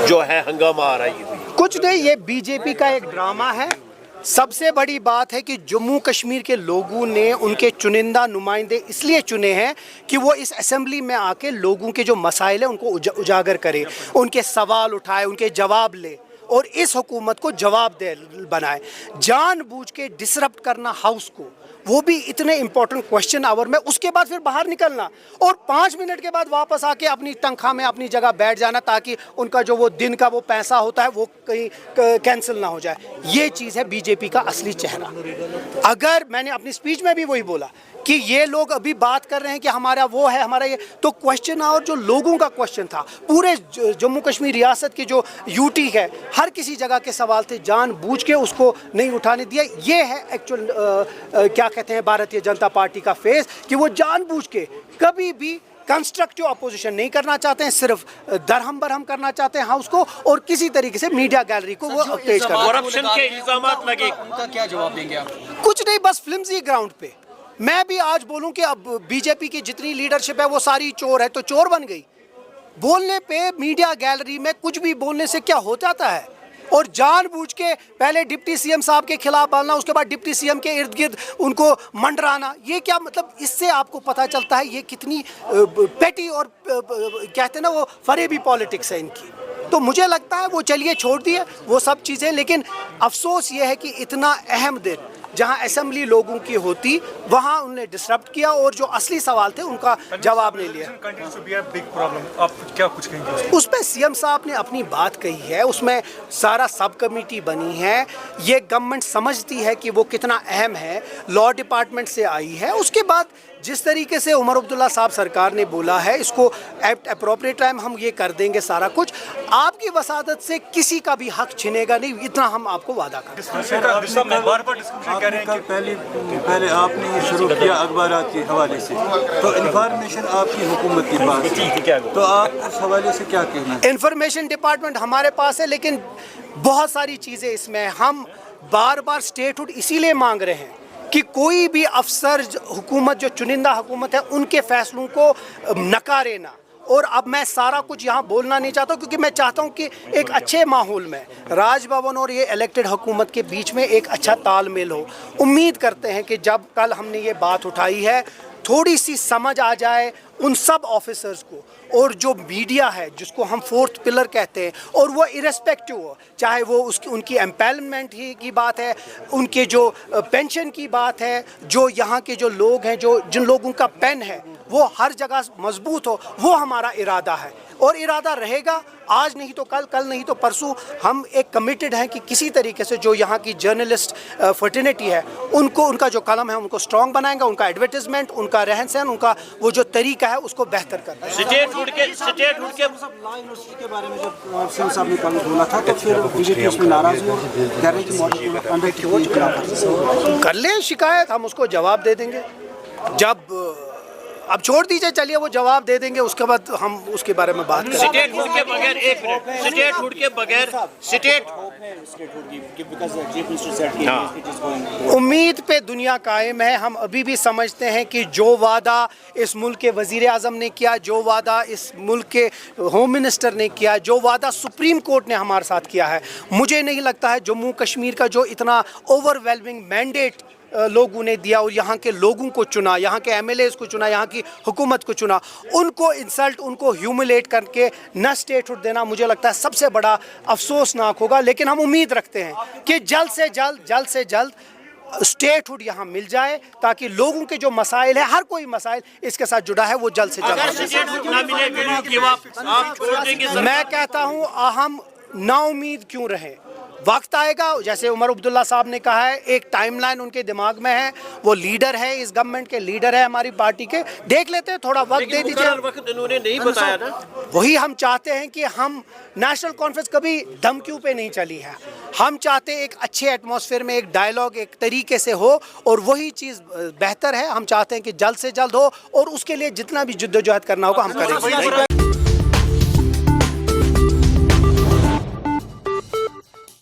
जो है हंगामा आ रही हुई? कुछ नहीं, ये बीजेपी का एक ड्रामा है। सबसे बड़ी बात है कि जम्मू कश्मीर के लोगों ने उनके चुनिंदा नुमाइंदे इसलिए चुने हैं कि वो इस असेंबली में आके लोगों के जो मसाइल हैं उनको उजागर करे, उनके सवाल उठाए, उनके जवाब ले और इस हुकूमत को जवाब दे बनाए। जानबूझ के डिसरप्ट करना हाउस को, वो भी इतने इंपॉर्टेंट क्वेश्चन आवर में, उसके बाद फिर बाहर निकलना और 5 मिनट के बाद वापस आके अपनी तनख्वाह में अपनी जगह बैठ जाना ताकि उनका जो वो दिन का वो पैसा होता है वो कहीं कैंसिल ना हो जाए। ये चीज़ है बीजेपी का असली चेहरा। अगर मैंने अपनी स्पीच में भी वही बोला कि ये लोग अभी बात कर रहे हैं कि हमारा वो है, हमारा ये, तो क्वेश्चन और जो लोगों का क्वेश्चन था, पूरे जम्मू कश्मीर रियासत की जो यूटी है, हर किसी जगह के सवाल थे, जानबूझ के उसको नहीं उठाने दिया। ये है एक्चुअल क्या कहते हैं भारतीय जनता पार्टी का फेस, कि वो जानबूझ के कभी भी कंस्ट्रक्टिव अपोजिशन नहीं करना चाहते हैं, सिर्फ दरहम बरहम करना चाहते हैं हाउस को और किसी तरीके से मीडिया गैलरी को वो तेज करना। करप्शन के इल्जामात लगे, उनका क्या जवाब देंगे आप? कुछ नहीं, बस फ्लिमजी ग्राउंड पे। मैं भी आज बोलूं कि अब बीजेपी की जितनी लीडरशिप है वो सारी चोर है, तो चोर बन गई। बोलने पे मीडिया गैलरी में कुछ भी बोलने से क्या हो जाता है, और जानबूझ के पहले डिप्टी सीएम साहब के खिलाफ बोलना, उसके बाद डिप्टी सीएम के इर्द गिर्द उनको मंडराना, ये क्या मतलब? इससे आपको पता चलता है ये कितनी पेटी और कहते हैं ना वो फरेबी पॉलिटिक्स है इनकी। तो मुझे लगता है वो चलिए छोड़ दिए वो सब चीज़ें, लेकिन अफसोस ये है कि इतना अहम दिन जहां असेंबली लोगों की होती वहां उन्होंने डिसरप्ट किया और जो असली सवाल थे उनका जवाब नहीं लिया। आप क्या कुछ कहेंगे? उस पर सीएम साहब ने अपनी बात कही है, उसमें सारा सब कमेटी बनी है, ये गवर्नमेंट समझती है कि वो कितना अहम है, लॉ डिपार्टमेंट से आई है। उसके बाद जिस तरीके से उमर अब्दुल्ला साहब सरकार ने बोला है, इसको एट अप्रोप्रिएट टाइम हम ये कर देंगे सारा कुछ। आपकी वसादत से किसी का भी हक छिनेगा नहीं, इतना हम आपको वादा करते हैं। पहले आपने ये शुरू किया अखबारात के हवाले से, तो इंफॉर्मेशन आपकी हुकूमत की पास है, तो आप उस हवाले से क्या कहना है? इंफॉर्मेशन डिपार्टमेंट हमारे पास है, लेकिन बहुत सारी चीज़ें इसमें हम बार बार स्टेटहुड इसीलिए मांग रहे हैं कि कोई भी अफसर हुकूमत जो चुनिंदा हुकूमत है उनके फैसलों को नकारे ना। और अब मैं सारा कुछ यहाँ बोलना नहीं चाहता क्योंकि मैं चाहता हूँ कि एक अच्छे माहौल में राजभवन और ये इलेक्टेड हुकूमत के बीच में एक अच्छा तालमेल हो। उम्मीद करते हैं कि जब कल हमने ये बात उठाई है थोड़ी सी समझ आ जाए उन सब ऑफिसर्स को, और जो मीडिया है जिसको हम फोर्थ पिलर कहते हैं, और वो इरेस्पेक्टिव हो, चाहे वो उसकी उनकी एम्पैनमेंट ही की बात है, उनके जो पेंशन की बात है, जो यहाँ के जो लोग हैं, जो जिन लोगों का पेन है वो हर जगह मजबूत हो, वो हमारा इरादा है और इरादा रहेगा। आज नहीं तो कल, कल नहीं तो परसों हम एक कमिटेड हैं कि किसी तरीके से जो यहाँ की जर्नलिस्ट फर्टिनिटी है उनको, उनका जो कलम है उनको स्ट्रॉन्ग बनाएंगे, उनका एडवर्टाइजमेंट, उनका रहन सहन, उनका वो जो तरीका है उसको बेहतर करना है। स्टेटहुड के लॉ यूनिवर्सिटी के बारे में जब सिंह साहब ने कल बोला था तो फिर बीजेपी उसमें नाराज हुई, कह रहे कि कर ले शिकायत, हम उसको जवाब दे देंगे। जब अब छोड़ दीजिए, चलिए वो जवाब दे देंगे, उसके बाद हम उसके बारे में बात करेंगे। स्टेटहुड के बगैर, एक मिनट, स्टेटहुड के बगैर उम्मीद पे दुनिया कायम है। हम अभी भी समझते हैं कि जो वादा इस मुल्क के वजीर आज़म ने किया, जो वादा इस मुल्क के होम मिनिस्टर ने किया, जो वादा सुप्रीम कोर्ट ने हमारे साथ किया है, मुझे नहीं लगता है जम्मू कश्मीर का जो इतना ओवरवेलमिंग मैंडेट लोगों ने दिया और यहाँ के लोगों को चुना, यहाँ के एमएलएस को चुना, यहाँ की हुकूमत को चुना, उनको इंसल्ट, उनको ह्यूमिलेट करके न स्टेटहुड देना मुझे लगता है सबसे बड़ा अफसोसनाक होगा। लेकिन हम उम्मीद रखते हैं कि जल्द से जल्द स्टेटहुड यहाँ मिल जाए ताकि लोगों के जो मसाइल है, हर कोई मसाइल इसके साथ जुड़ा है, वो जल्द से जल्द। मैं कहता हूँ हम नाउमीद क्यों रहें, वक्त आएगा। जैसे उमर अब्दुल्ला साहब ने कहा है, एक टाइमलाइन उनके दिमाग में है, वो लीडर है, इस गवर्नमेंट के लीडर है हमारी पार्टी के, देख लेते हैं, थोड़ा वक्त दे दीजिए। वक्त इन्होंने नहीं बताया ना, वही हम चाहते हैं कि हम नेशनल कॉन्फ्रेंस कभी धमकियों पे नहीं चली है, हम चाहते हैं एक अच्छे एटमॉस्फेयर में एक डायलॉग एक तरीके से हो, और वही चीज़ बेहतर है। हम चाहते हैं कि जल्द से जल्द हो और उसके लिए जितना भी जिद्दोजहद करना होगा हम करेंगे।